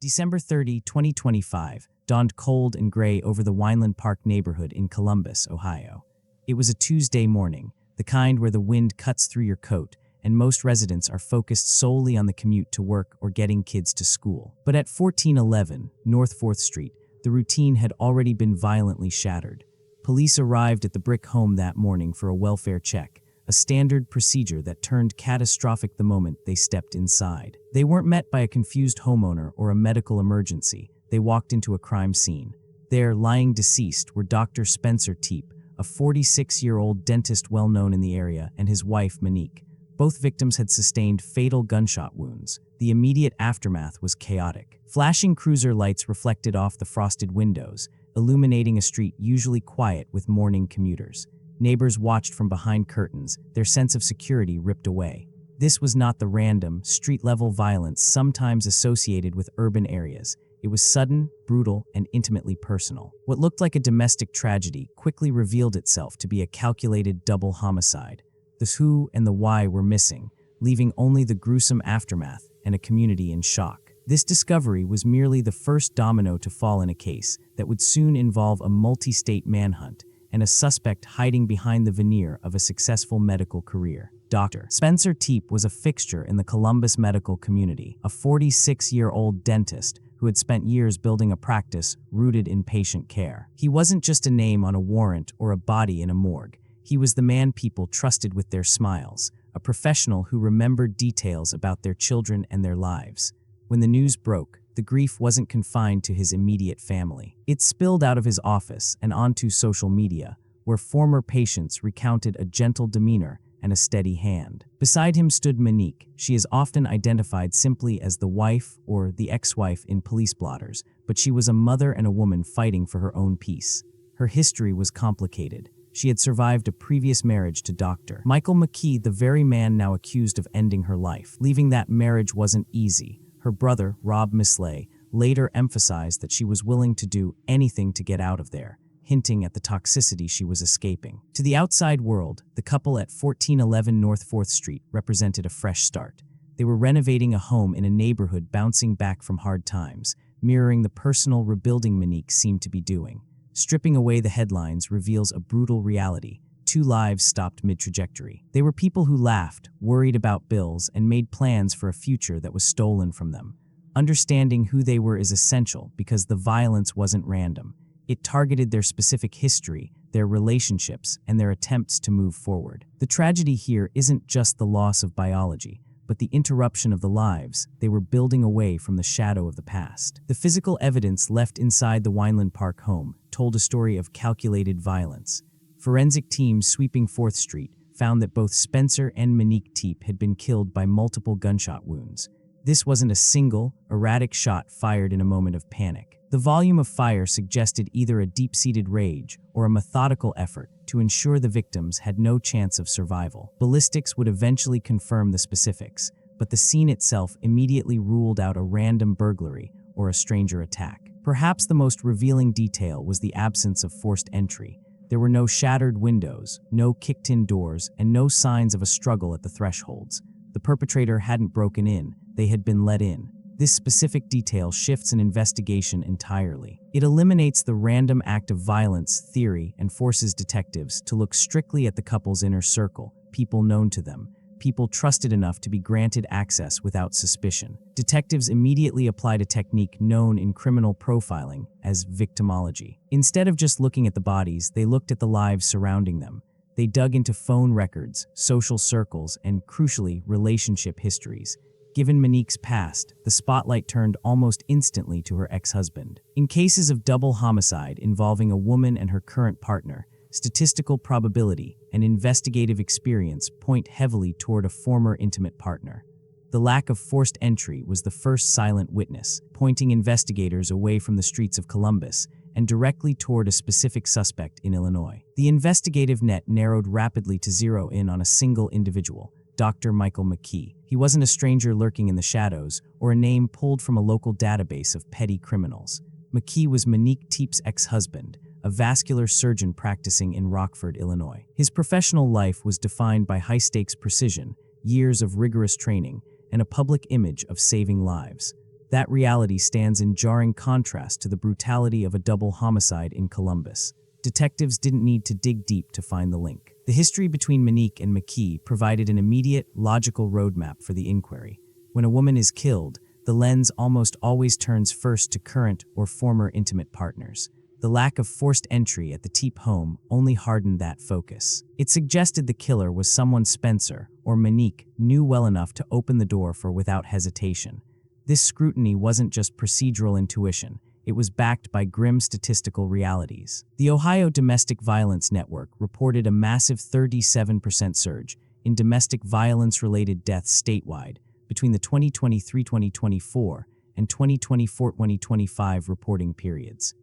December 30, 2025, dawned cold and gray over the Weinland Park neighborhood in Columbus, Ohio. It was a Tuesday morning, the kind where the wind cuts through your coat, and most residents are focused solely on the commute to work or getting kids to school. But at 1411 North 4th Street, the routine had already been violently shattered. Police arrived at the brick home that morning for a welfare check, a standard procedure that turned catastrophic the moment they stepped inside. They weren't met by a confused homeowner or a medical emergency. They walked into a crime scene. There, lying deceased, were Dr. Spencer Tepe, a 46-year-old dentist well known in the area, and his wife, Monique. Both victims had sustained fatal gunshot wounds. The immediate aftermath was chaotic. Flashing cruiser lights reflected off the frosted windows, illuminating a street usually quiet with morning commuters. Neighbors watched from behind curtains, their sense of security ripped away. This was not the random, street-level violence sometimes associated with urban areas. It was sudden, brutal, and intimately personal. What looked like a domestic tragedy quickly revealed itself to be a calculated double homicide. The who and the why were missing, leaving only the gruesome aftermath and a community in shock. This discovery was merely the first domino to fall in a case that would soon involve a multi-state manhunt and a suspect hiding behind the veneer of a successful medical career. Dr. Spencer Tepe was a fixture in the Columbus medical community, a 46-year-old dentist who had spent years building a practice rooted in patient care. He wasn't just a name on a warrant or a body in a morgue. He was the man people trusted with their smiles, a professional who remembered details about their children and their lives. When the news broke, the grief wasn't confined to his immediate family. It spilled out of his office and onto social media, where former patients recounted a gentle demeanor and a steady hand. Beside him stood Monique. She is often identified simply as the wife or the ex-wife in police blotters, but she was a mother and a woman fighting for her own peace. Her history was complicated. She had survived a previous marriage to Dr. Michael McKee, the very man now accused of ending her life. Leaving that marriage wasn't easy. Her brother, Rob Misley, later emphasized that she was willing to do anything to get out of there, hinting at the toxicity she was escaping. To the outside world, the couple at 1411 North 4th Street represented a fresh start. They were renovating a home in a neighborhood bouncing back from hard times, mirroring the personal rebuilding Monique seemed to be doing. Stripping away the headlines reveals a brutal reality. 2 lives stopped mid-trajectory. They were people who laughed, worried about bills, and made plans for a future that was stolen from them. Understanding who they were is essential because the violence wasn't random. It targeted their specific history, their relationships, and their attempts to move forward. The tragedy here isn't just the loss of biology, but the interruption of the lives they were building away from the shadow of the past. The physical evidence left inside the Weinland Park home told a story of calculated violence. Forensic teams sweeping 4th Street found that both Spencer and Monique Tepe had been killed by multiple gunshot wounds. This wasn't a single, erratic shot fired in a moment of panic. The volume of fire suggested either a deep-seated rage or a methodical effort to ensure the victims had no chance of survival. Ballistics would eventually confirm the specifics, but the scene itself immediately ruled out a random burglary or a stranger attack. Perhaps the most revealing detail was the absence of forced entry. There were no shattered windows, no kicked-in doors, and no signs of a struggle at the thresholds. The perpetrator hadn't broken in, they had been let in. This specific detail shifts an investigation entirely. It eliminates the random act of violence theory and forces detectives to look strictly at the couple's inner circle, people known to them, people trusted enough to be granted access without suspicion. Detectives immediately applied a technique known in criminal profiling as victimology. Instead of just looking at the bodies, they looked at the lives surrounding them. They dug into phone records, social circles, and, crucially, relationship histories. Given Monique's past, the spotlight turned almost instantly to her ex-husband. In cases of double homicide involving a woman and her current partner, statistical probability and investigative experience point heavily toward a former intimate partner. The lack of forced entry was the first silent witness, pointing investigators away from the streets of Columbus and directly toward a specific suspect in Illinois. The investigative net narrowed rapidly to zero in on a single individual, Dr. Michael McKee. He wasn't a stranger lurking in the shadows or a name pulled from a local database of petty criminals. McKee was Monique Tepe's ex-husband, a vascular surgeon practicing in Rockford, Illinois. His professional life was defined by high-stakes precision, years of rigorous training, and a public image of saving lives. That reality stands in jarring contrast to the brutality of a double homicide in Columbus. Detectives didn't need to dig deep to find the link. The history between Monique and McKee provided an immediate, logical roadmap for the inquiry. When a woman is killed, the lens almost always turns first to current or former intimate partners. The lack of forced entry at the Tepe home only hardened that focus. It suggested the killer was someone Spencer, or Monique, knew well enough to open the door for without hesitation. This scrutiny wasn't just procedural intuition, it was backed by grim statistical realities. The Ohio Domestic Violence Network reported a massive 37% surge in domestic violence-related deaths statewide between the 2023-2024 and 2024-2025 reporting periods.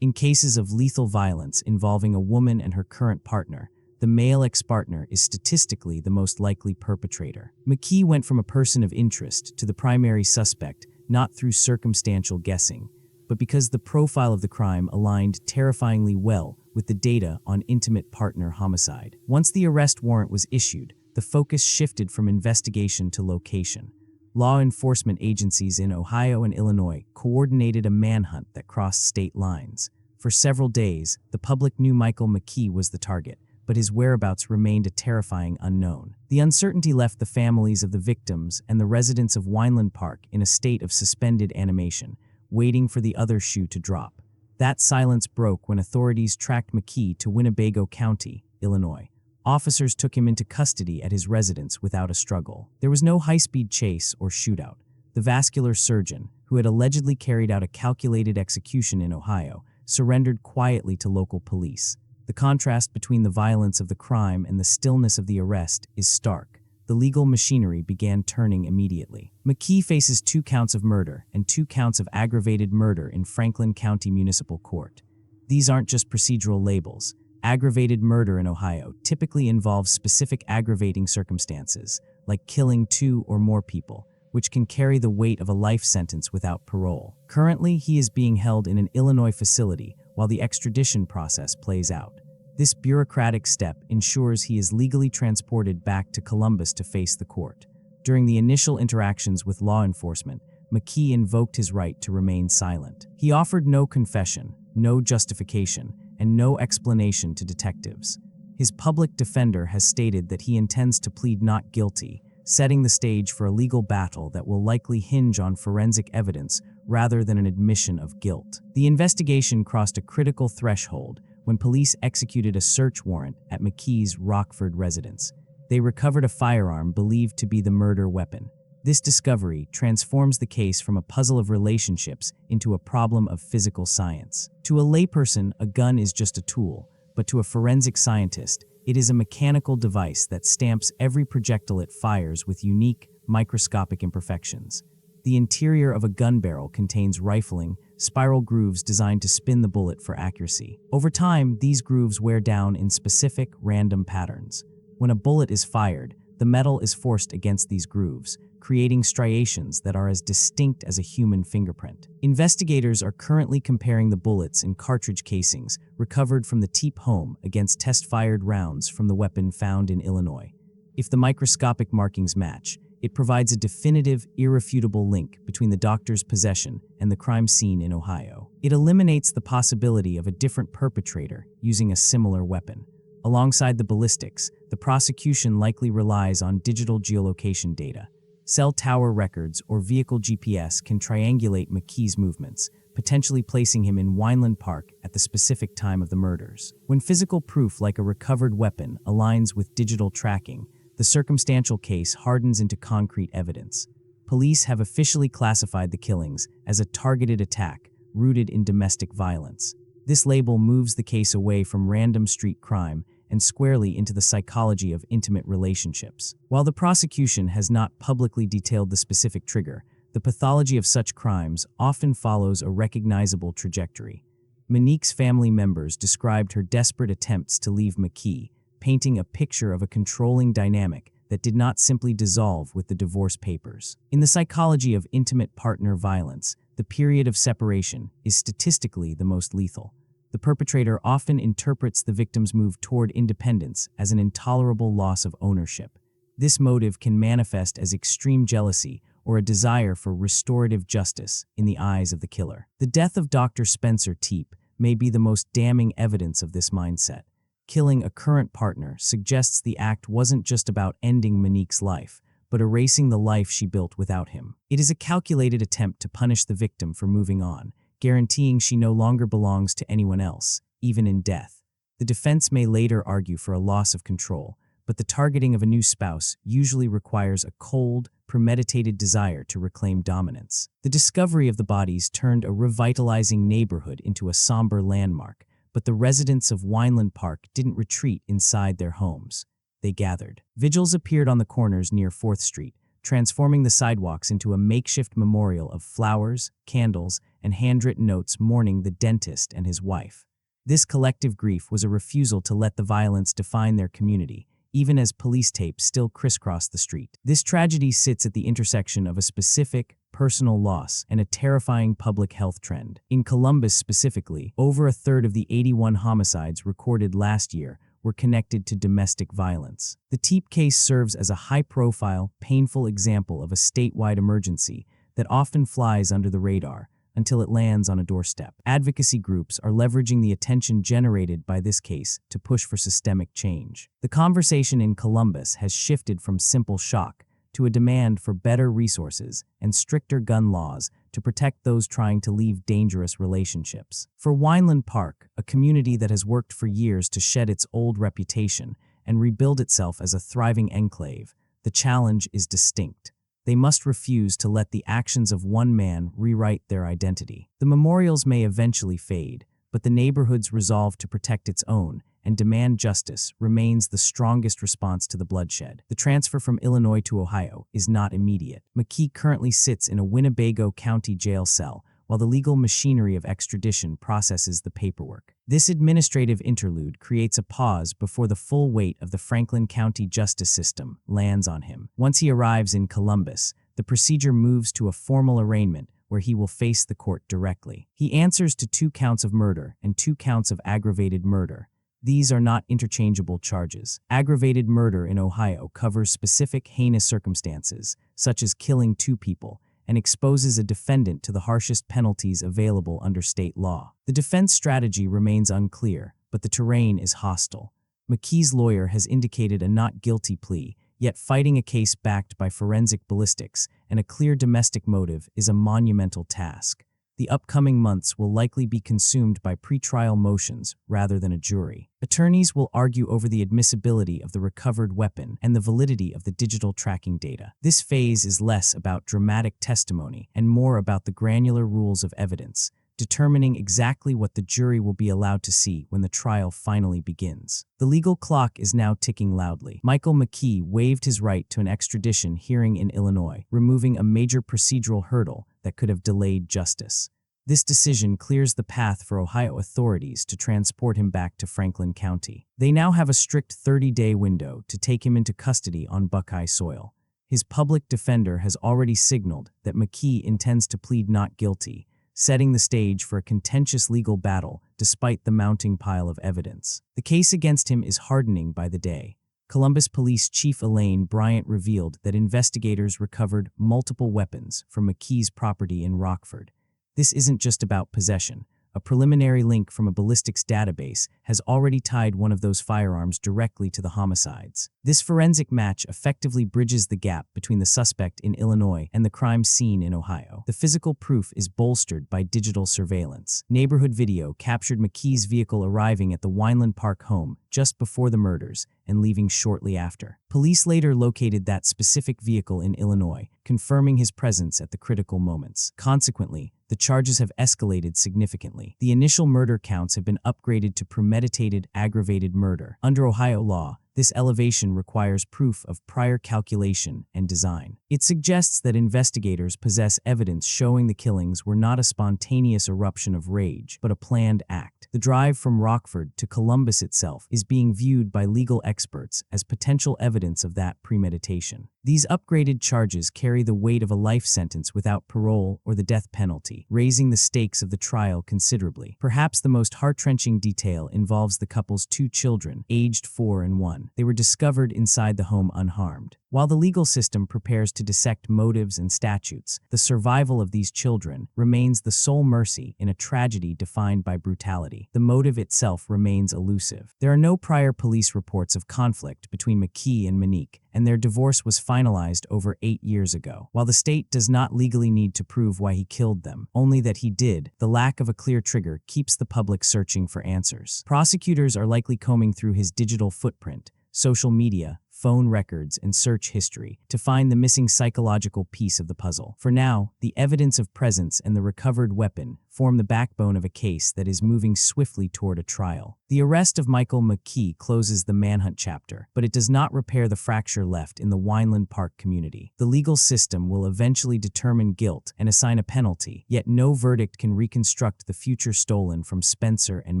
In cases of lethal violence involving a woman and her current partner, the male ex-partner is statistically the most likely perpetrator. McKee went from a person of interest to the primary suspect not through circumstantial guessing, but because the profile of the crime aligned terrifyingly well with the data on intimate partner homicide. Once the arrest warrant was issued, the focus shifted from investigation to location. Law enforcement agencies in Ohio and Illinois coordinated a manhunt that crossed state lines. For several days, the public knew Michael McKee was the target, but his whereabouts remained a terrifying unknown. The uncertainty left the families of the victims and the residents of Weinland Park in a state of suspended animation, waiting for the other shoe to drop. That silence broke when authorities tracked McKee to Winnebago County, Illinois. Officers took him into custody at his residence without a struggle. There was no high-speed chase or shootout. The vascular surgeon, who had allegedly carried out a calculated execution in Ohio, surrendered quietly to local police. The contrast between the violence of the crime and the stillness of the arrest is stark. The legal machinery began turning immediately. McKee faces 2 counts of murder and 2 counts of aggravated murder in Franklin County Municipal Court. These aren't just procedural labels. Aggravated murder in Ohio typically involves specific aggravating circumstances, like killing 2 or more people, which can carry the weight of a life sentence without parole. Currently, he is being held in an Illinois facility while the extradition process plays out. This bureaucratic step ensures he is legally transported back to Columbus to face the court. During the initial interactions with law enforcement, McKee invoked his right to remain silent. He offered no confession, no justification, and no explanation to detectives. His public defender has stated that he intends to plead not guilty, setting the stage for a legal battle that will likely hinge on forensic evidence rather than an admission of guilt. The investigation crossed a critical threshold when police executed a search warrant at McKee's Rockford residence. They recovered a firearm believed to be the murder weapon. This discovery transforms the case from a puzzle of relationships into a problem of physical science. To a layperson, a gun is just a tool, but to a forensic scientist, it is a mechanical device that stamps every projectile it fires with unique, microscopic imperfections. The interior of a gun barrel contains rifling, spiral grooves designed to spin the bullet for accuracy. Over time, these grooves wear down in specific, random patterns. When a bullet is fired, the metal is forced against these grooves, creating striations that are as distinct as a human fingerprint. Investigators are currently comparing the bullets in cartridge casings recovered from the Tepe home against test-fired rounds from the weapon found in Illinois. If the microscopic markings match, it provides a definitive, irrefutable link between the doctor's possession and the crime scene in Ohio. It eliminates the possibility of a different perpetrator using a similar weapon. Alongside the ballistics, the prosecution likely relies on digital geolocation data. Cell tower records or vehicle GPS can triangulate McKee's movements, potentially placing him in Weinland Park at the specific time of the murders. When physical proof like a recovered weapon aligns with digital tracking, the circumstantial case hardens into concrete evidence. Police have officially classified the killings as a targeted attack rooted in domestic violence. This label moves the case away from random street crime and squarely into the psychology of intimate relationships. While the prosecution has not publicly detailed the specific trigger, the pathology of such crimes often follows a recognizable trajectory. Monique's family members described her desperate attempts to leave McKee, painting a picture of a controlling dynamic that did not simply dissolve with the divorce papers. In the psychology of intimate partner violence, the period of separation is statistically the most lethal. The perpetrator often interprets the victim's move toward independence as an intolerable loss of ownership. This motive can manifest as extreme jealousy or a desire for restorative justice in the eyes of the killer. The death of Dr. Spencer Tepe may be the most damning evidence of this mindset. Killing a current partner suggests the act wasn't just about ending Monique's life, but erasing the life she built without him. It is a calculated attempt to punish the victim for moving on, guaranteeing she no longer belongs to anyone else, even in death. The defense may later argue for a loss of control, but the targeting of a new spouse usually requires a cold, premeditated desire to reclaim dominance. The discovery of the bodies turned a revitalizing neighborhood into a somber landmark, but the residents of Weinland Park didn't retreat inside their homes. They gathered. Vigils appeared on the corners near 4th Street, transforming the sidewalks into a makeshift memorial of flowers, candles, and handwritten notes mourning the dentist and his wife. This collective grief was a refusal to let the violence define their community, even as police tape still crisscrossed the street. This tragedy sits at the intersection of a specific, personal loss and a terrifying public health trend. In Columbus specifically, over a third of the 81 homicides recorded last year were connected to domestic violence. The Tepe case serves as a high-profile, painful example of a statewide emergency that often flies under the radar until it lands on a doorstep. Advocacy groups are leveraging the attention generated by this case to push for systemic change. The conversation in Columbus has shifted from simple shock to a demand for better resources and stricter gun laws to protect those trying to leave dangerous relationships. For Weinland Park, a community that has worked for years to shed its old reputation and rebuild itself as a thriving enclave, the challenge is distinct. They must refuse to let the actions of one man rewrite their identity. The memorials may eventually fade, but the neighborhood's resolve to protect its own and demand justice remains the strongest response to the bloodshed. The transfer from Illinois to Ohio is not immediate. McKee currently sits in a Winnebago County jail cell while the legal machinery of extradition processes the paperwork. This administrative interlude creates a pause before the full weight of the Franklin County justice system lands on him. Once he arrives in Columbus, the procedure moves to a formal arraignment where he will face the court directly. He answers to 2 counts of murder and 2 counts of aggravated murder. These are not interchangeable charges. Aggravated murder in Ohio covers specific heinous circumstances, such as killing 2 people, and exposes a defendant to the harshest penalties available under state law. The defense strategy remains unclear, but the terrain is hostile. McKee's lawyer has indicated a not guilty plea, yet fighting a case backed by forensic ballistics and a clear domestic motive is a monumental task. The upcoming months will likely be consumed by pretrial motions rather than a jury. Attorneys will argue over the admissibility of the recovered weapon and the validity of the digital tracking data. This phase is less about dramatic testimony and more about the granular rules of evidence, determining exactly what the jury will be allowed to see when the trial finally begins. The legal clock is now ticking loudly. Michael McKee waived his right to an extradition hearing in Illinois, removing a major procedural hurdle that could have delayed justice. This decision clears the path for Ohio authorities to transport him back to Franklin County. They now have a strict 30-day window to take him into custody on Buckeye soil. His public defender has already signaled that McKee intends to plead not guilty, setting the stage for a contentious legal battle despite the mounting pile of evidence. The case against him is hardening by the day. Columbus Police Chief Elaine Bryant revealed that investigators recovered multiple weapons from McKee's property in Rockford. This isn't just about possession. A preliminary link from a ballistics database has already tied one of those firearms directly to the homicides. This forensic match effectively bridges the gap between the suspect in Illinois and the crime scene in Ohio. The physical proof is bolstered by digital surveillance. Neighborhood video captured McKee's vehicle arriving at the Weinland Park home just before the murders and leaving shortly after. Police later located that specific vehicle in Illinois, confirming his presence at the critical moments. Consequently, the charges have escalated significantly. The initial murder counts have been upgraded to premeditated, aggravated murder. Under Ohio law, this elevation requires proof of prior calculation and design. It suggests that investigators possess evidence showing the killings were not a spontaneous eruption of rage, but a planned act. The drive from Rockford to Columbus itself is being viewed by legal experts as potential evidence of that premeditation. These upgraded charges carry the weight of a life sentence without parole or the death penalty, raising the stakes of the trial considerably. Perhaps the most heart-wrenching detail involves the couple's 2 children, aged 4 and 1. They were discovered inside the home unharmed. While the legal system prepares to dissect motives and statutes, the survival of these children remains the sole mercy in a tragedy defined by brutality. The motive itself remains elusive. There are no prior police reports of conflict between McKee and Monique, and their divorce was finalized over 8 years ago. While the state does not legally need to prove why he killed them, only that he did, the lack of a clear trigger keeps the public searching for answers. Prosecutors are likely combing through his digital footprint, social media, phone records, and search history to find the missing psychological piece of the puzzle. For now, the evidence of presence and the recovered weapon form the backbone of a case that is moving swiftly toward a trial. The arrest of Michael McKee closes the manhunt chapter, but it does not repair the fracture left in the Weinland Park community. The legal system will eventually determine guilt and assign a penalty, yet no verdict can reconstruct the future stolen from Spencer and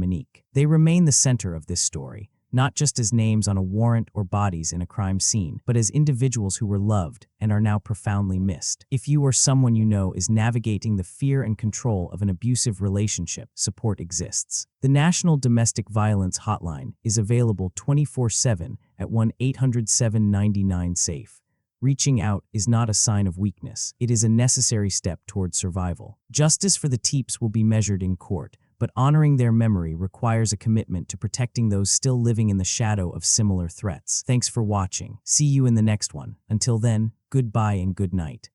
Monique. They remain the center of this story, not just as names on a warrant or bodies in a crime scene, but as individuals who were loved and are now profoundly missed. If you or someone you know is navigating the fear and control of an abusive relationship, support exists. The National Domestic Violence Hotline is available 24/7 at 1-800-799-SAFE. Reaching out is not a sign of weakness. It is a necessary step toward survival. Justice for the Teeps will be measured in court, but honoring their memory requires a commitment to protecting those still living in the shadow of similar threats. Thanks for watching. See you in the next one. Until then, goodbye and good night.